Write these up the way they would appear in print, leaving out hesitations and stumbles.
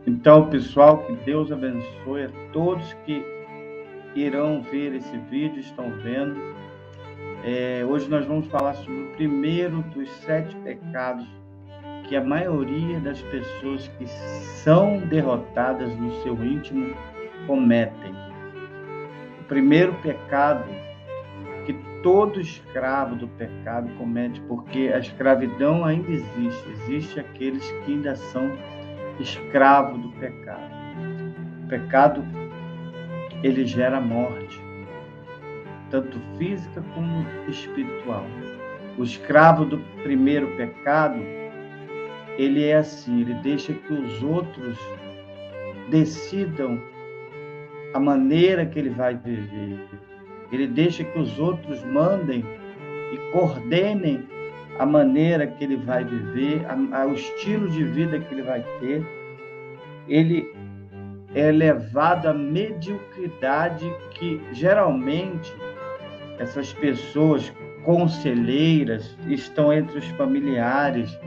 Então, pessoal, que Deus abençoe a todos que irão ver esse vídeo, estão vendo. Hoje nós vamos falar sobre o primeiro dos 7 pecados que a maioria das pessoas que são derrotadas no seu íntimo cometem. O primeiro pecado que todo escravo do pecado comete, porque a escravidão ainda existe. Existem aqueles que ainda são escravos do pecado. O pecado, ele gera morte, tanto física como espiritual. O escravo do primeiro pecado, ele é assim, ele deixa que os outros decidam a maneira que ele vai viver. Ele deixa que os outros mandem e coordenem a maneira que ele vai viver, o estilo de vida que ele vai ter. Ele é levado à mediocridade que, geralmente, essas pessoas conselheiras estão entre os familiares,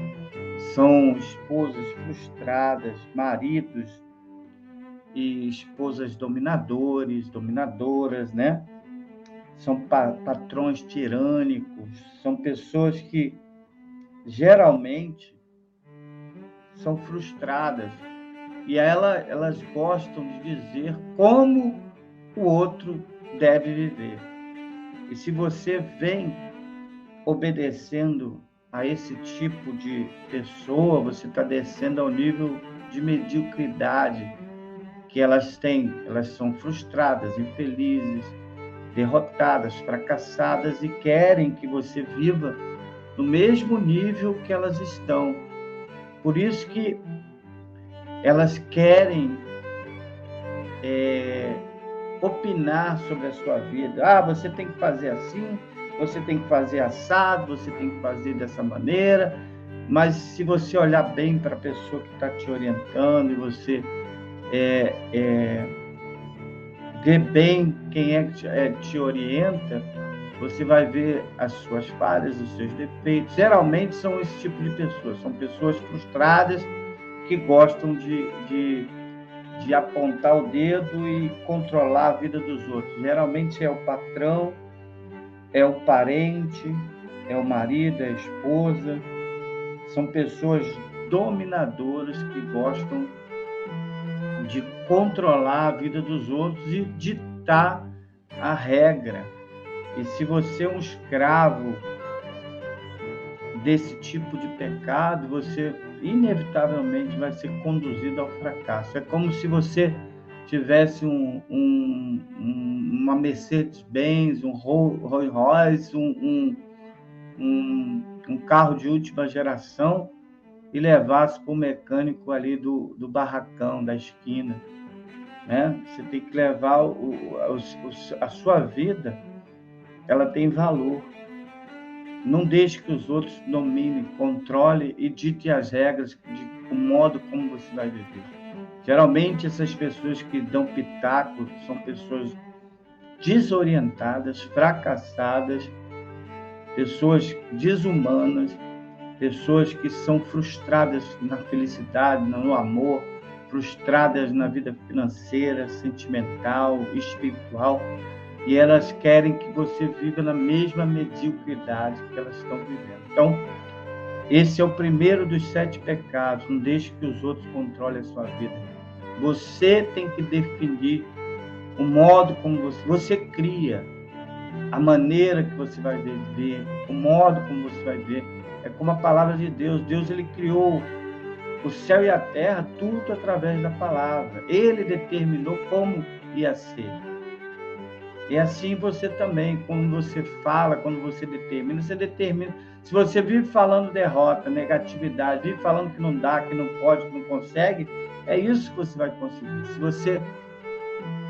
são esposas frustradas, maridos e esposas dominadores, dominadoras, né? São patrões tirânicos, são pessoas que geralmente são frustradas e elas gostam de dizer como o outro deve viver. E se você vem obedecendo a esse tipo de pessoa, você está descendo ao nível de mediocridade que elas têm. Elas são frustradas, infelizes, derrotadas, fracassadas e querem que você viva no mesmo nível que elas estão. Por isso que elas querem opinar sobre a sua vida. Você tem que fazer assim, você tem que fazer assado, você tem que fazer dessa maneira. Mas se você olhar bem para a pessoa que está te orientando e você ver bem quem é que te orienta, você vai ver as suas falhas, os seus defeitos. Geralmente são esse tipo de pessoas, são pessoas frustradas que gostam de apontar o dedo e controlar a vida dos outros. Geralmente é o patrão, é o parente, é o marido, é a esposa. São pessoas dominadoras que gostam de controlar a vida dos outros e ditar a regra. E se você é um escravo desse tipo de pecado, você inevitavelmente vai ser conduzido ao fracasso. É como se você tivesse uma Mercedes-Benz, um Rolls Royce, um carro de última geração e levasse para o mecânico ali do barracão, da esquina. Né? Você tem que levar a sua vida, ela tem valor. Não deixe que os outros dominem, controle e dite as regras do modo como você vai viver. Geralmente, essas pessoas que dão pitaco são pessoas desorientadas, fracassadas, pessoas desumanas, pessoas que são frustradas na felicidade, no amor, frustradas na vida financeira, sentimental, espiritual, e elas querem que você viva na mesma mediocridade que elas estão vivendo. Então, esse é o primeiro dos 7 pecados. Não deixe que os outros controlem a sua vida. Você tem que definir o modo como você cria, a maneira que você vai viver, o modo como você vai viver. É como a palavra de Deus. Deus, ele criou o céu e a terra, tudo através da palavra. Ele determinou como ia ser. E assim você também, quando você fala, quando você determina, você determina. Se você vive falando derrota, negatividade, vive falando que não dá, que não pode, que não consegue, é isso que você vai conseguir. Se você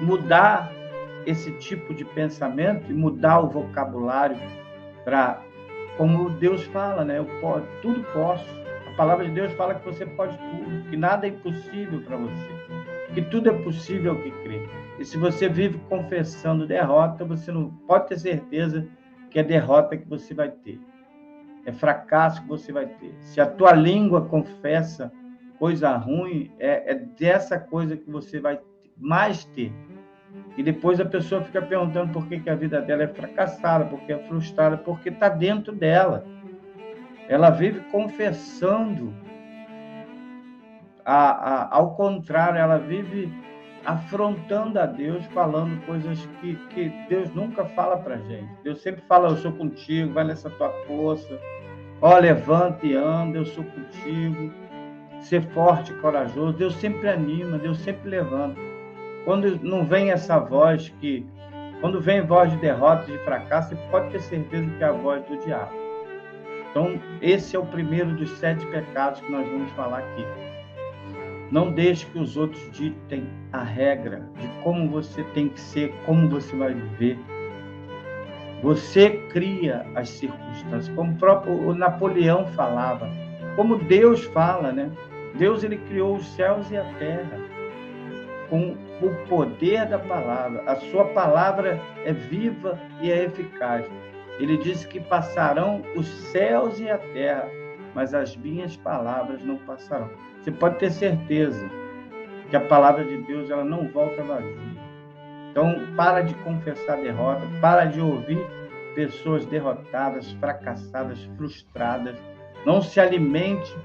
mudar esse tipo de pensamento e mudar o vocabulário para, como Deus fala, né? Tudo posso. A palavra de Deus fala que você pode tudo, que nada é impossível para você, que tudo é possível ao que crê. E se você vive confessando derrota, você não pode ter certeza que é derrota que você vai ter. É fracasso que você vai ter. Se a tua língua confessa coisa ruim, é dessa coisa que você vai mais ter. E depois a pessoa fica perguntando por que a vida dela é fracassada, porque é frustrada, porque está dentro dela. Ela vive confessando, ao contrário, ela vive afrontando a Deus, falando coisas que Deus nunca fala para a gente. Deus sempre fala, eu sou contigo, vai nessa tua força, levanta e anda, eu sou contigo, ser forte e corajoso. Deus sempre anima, Deus sempre levanta. Quando não vem essa voz quando vem voz de derrota, de fracasso, você pode ter certeza que é a voz do diabo. Então, esse é o primeiro dos 7 pecados que nós vamos falar aqui. Não deixe que os outros ditem a regra de como você tem que ser, como você vai viver. Você cria as circunstâncias, como o próprio Napoleão falava, como Deus fala, né? Deus, ele criou os céus e a terra com o poder da palavra. A sua palavra é viva e é eficaz. Ele disse que passarão os céus e a terra, mas as minhas palavras não passarão. Você pode ter certeza que a palavra de Deus, ela não volta vazia. Então, para de confessar derrota, para de ouvir pessoas derrotadas, fracassadas, frustradas. Não se alimente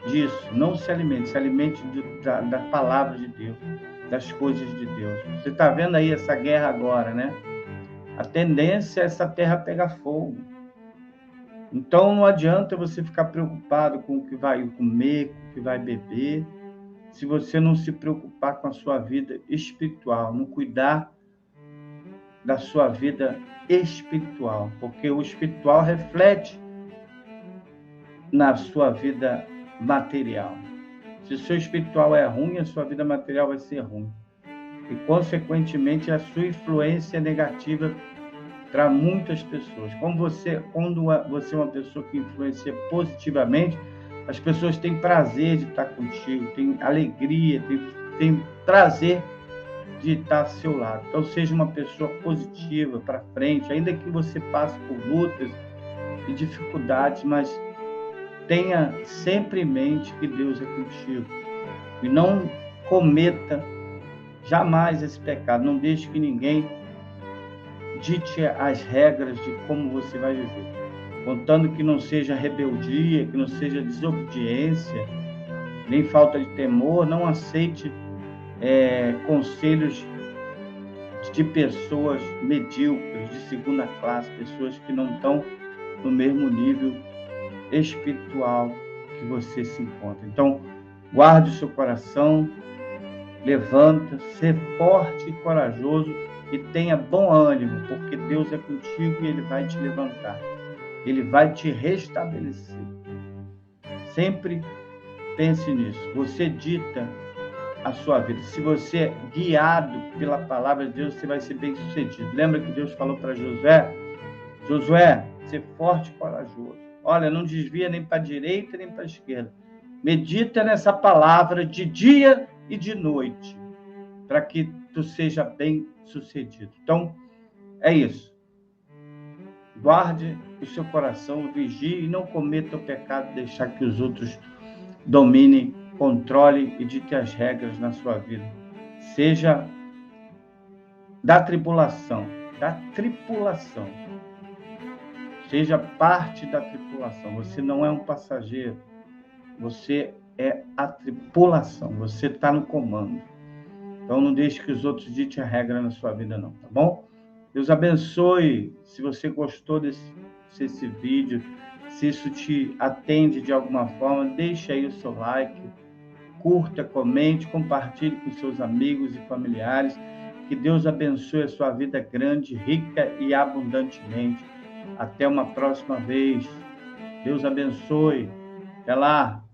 disso, não se alimente da palavra de Deus, das coisas de Deus. Você está vendo aí essa guerra agora, né? A tendência é essa terra pegar fogo. Então não adianta você ficar preocupado com o que vai comer, com o que vai beber, se você não se preocupar com a sua vida espiritual, não cuidar da sua vida espiritual, porque o espiritual reflete na sua vida material. Se o seu espiritual é ruim, a sua vida material vai ser ruim. E, consequentemente, a sua influência é negativa para muitas pessoas. Quando você é uma pessoa que influencia positivamente, as pessoas têm prazer de estar contigo, têm alegria, têm prazer de estar ao seu lado. Então, seja uma pessoa positiva, para frente, ainda que você passe por lutas e dificuldades, mas tenha sempre em mente que Deus é contigo. E não cometa jamais esse pecado. Não deixe que ninguém dite as regras de como você vai viver. Contando que não seja rebeldia, que não seja desobediência, nem falta de temor. Não aceite conselhos de pessoas medíocres, de segunda classe, pessoas que não estão no mesmo nível espiritual que você se encontra. Então, guarde o seu coração, levanta, ser forte e corajoso e tenha bom ânimo, porque Deus é contigo e Ele vai te levantar. Ele vai te restabelecer. Sempre pense nisso. Você dita a sua vida. Se você é guiado pela palavra de Deus, você vai ser bem sucedido. Lembra que Deus falou para Josué? Josué, ser forte e corajoso. Olha, não desvia nem para a direita nem para a esquerda. Medita nessa palavra de dia e de noite, para que tu seja bem sucedido. Então, é isso. Guarde o seu coração, vigie e não cometa o pecado de deixar que os outros dominem, controlem e ditem as regras na sua vida. Seja da tripulação. Seja parte da tripulação. Você não é um passageiro. Você é a tripulação. Você está no comando. Então, não deixe que os outros ditem a regra na sua vida, não. Tá bom? Deus abençoe. Se você gostou desse vídeo, se isso te atende de alguma forma, deixe aí o seu like, curta, comente, compartilhe com seus amigos e familiares. Que Deus abençoe a sua vida grande, rica e abundantemente. Até uma próxima vez. Deus abençoe. Até lá.